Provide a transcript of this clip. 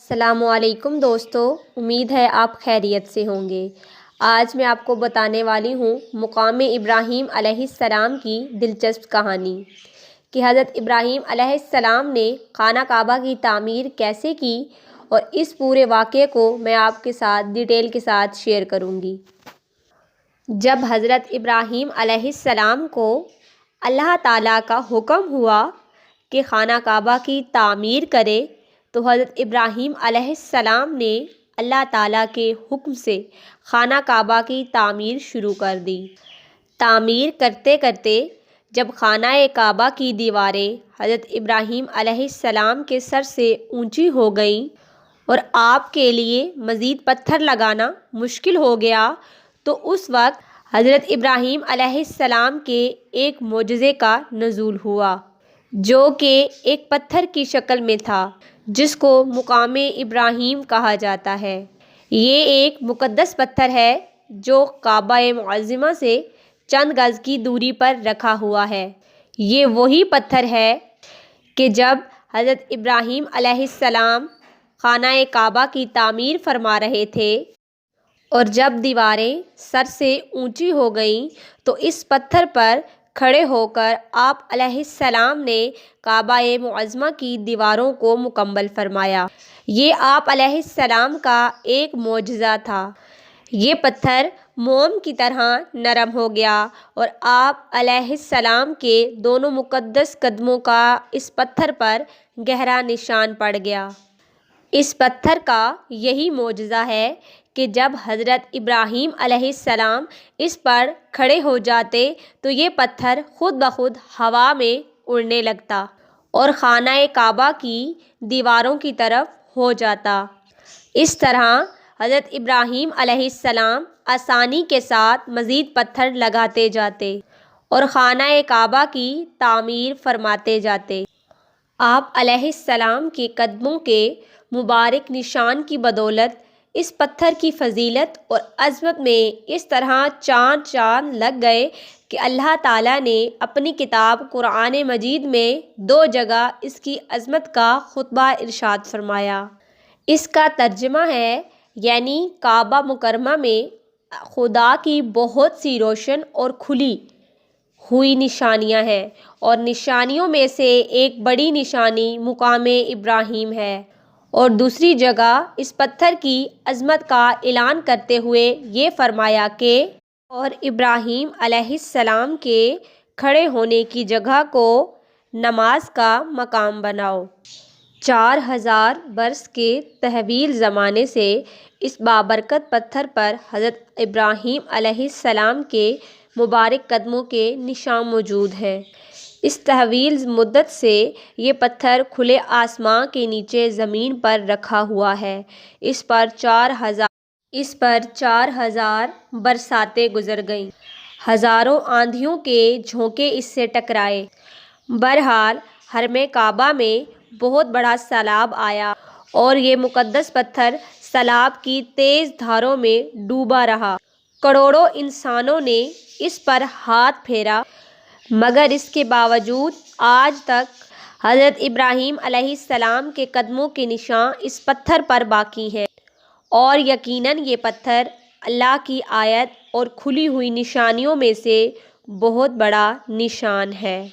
السلام علیکم دوستو، امید ہے آپ خیریت سے ہوں گے۔ آج میں آپ کو بتانے والی ہوں مقام ابراہیم علیہ السلام کی دلچسپ کہانی کہ حضرت ابراہیم علیہ السلام نے خانہ کعبہ کی تعمیر کیسے کی، اور اس پورے واقعے کو میں آپ کے ساتھ ڈیٹیل کے ساتھ شیئر کروں گی۔ جب حضرت ابراہیم علیہ السلام کو اللہ تعالیٰ کا حکم ہوا کہ خانہ کعبہ کی تعمیر کرے، تو حضرت ابراہیم علیہ السلام نے اللہ تعالیٰ کے حکم سے خانہ کعبہ کی تعمیر شروع کر دی۔ تعمیر کرتے کرتے جب خانہ کعبہ کی دیواریں حضرت ابراہیم علیہ السلام کے سر سے اونچی ہو گئیں اور آپ کے لیے مزید پتھر لگانا مشکل ہو گیا، تو اس وقت حضرت ابراہیم علیہ السلام کے ایک معجزے کا نزول ہوا، جو کہ ایک پتھر کی شکل میں تھا، جس کو مقام ابراہیم کہا جاتا ہے۔ یہ ایک مقدس پتھر ہے جو کعبہ معظمہ سے چند گز کی دوری پر رکھا ہوا ہے۔ یہ وہی پتھر ہے کہ جب حضرت ابراہیم علیہ السلام خانہ کعبہ کی تعمیر فرما رہے تھے اور جب دیواریں سر سے اونچی ہو گئیں، تو اس پتھر پر کھڑے ہو کر آپ علیہ السلام نے کعبہ معظمہ کی دیواروں کو مکمل فرمایا۔ یہ آپ علیہ السلام کا ایک معجزہ تھا۔ یہ پتھر موم کی طرح نرم ہو گیا اور آپ علیہ السلام کے دونوں مقدس قدموں کا اس پتھر پر گہرا نشان پڑ گیا۔ اس پتھر کا یہی معجزہ ہے کہ جب حضرت ابراہیم علیہ السلام اس پر کھڑے ہو جاتے تو یہ پتھر خود بخود ہوا میں اڑنے لگتا اور خانہ کعبہ کی دیواروں کی طرف ہو جاتا۔ اس طرح حضرت ابراہیم علیہ السلام آسانی کے ساتھ مزید پتھر لگاتے جاتے اور خانہ کعبہ کی تعمیر فرماتے جاتے۔ آپ علیہ السلام کے قدموں کے مبارک نشان کی بدولت اس پتھر کی فضیلت اور عظمت میں اس طرح چاند لگ گئے کہ اللہ تعالیٰ نے اپنی کتاب قرآن مجید میں 2 جگہ اس کی عظمت کا خطبہ ارشاد فرمایا۔ اس کا ترجمہ ہے، یعنی کعبہ مکرمہ میں خدا کی بہت سی روشن اور کھلی ہوئی نشانیاں ہیں، اور نشانیوں میں سے ایک بڑی نشانی مقام ابراہیم ہے۔ اور دوسری جگہ اس پتھر کی عظمت کا اعلان کرتے ہوئے یہ فرمایا کہ اور ابراہیم علیہ السلام کے کھڑے ہونے کی جگہ کو نماز کا مقام بناؤ۔ 4000 برس کے طویل زمانے سے اس بابرکت پتھر پر حضرت ابراہیم علیہ السلام کے مبارک قدموں کے نشان موجود ہیں۔ اس طویل مدت سے یہ پتھر کھلے آسمان کے نیچے زمین پر رکھا ہوا ہے۔ اس پر 4000 برساتیں گزر گئیں، ہزاروں آندھیوں کے جھونکے اس سے ٹکرائے۔ بہرحال حرم کعبہ میں بہت بڑا سیلاب آیا اور یہ مقدس پتھر سیلاب کی تیز دھاروں میں ڈوبا رہا۔ کروڑوں انسانوں نے اس پر ہاتھ پھیرا، مگر اس کے باوجود آج تک حضرت ابراہیم علیہ السلام کے قدموں کے نشان اس پتھر پر باقی ہیں، اور یقیناً یہ پتھر اللہ کی آیت اور کھلی ہوئی نشانیوں میں سے بہت بڑا نشان ہے۔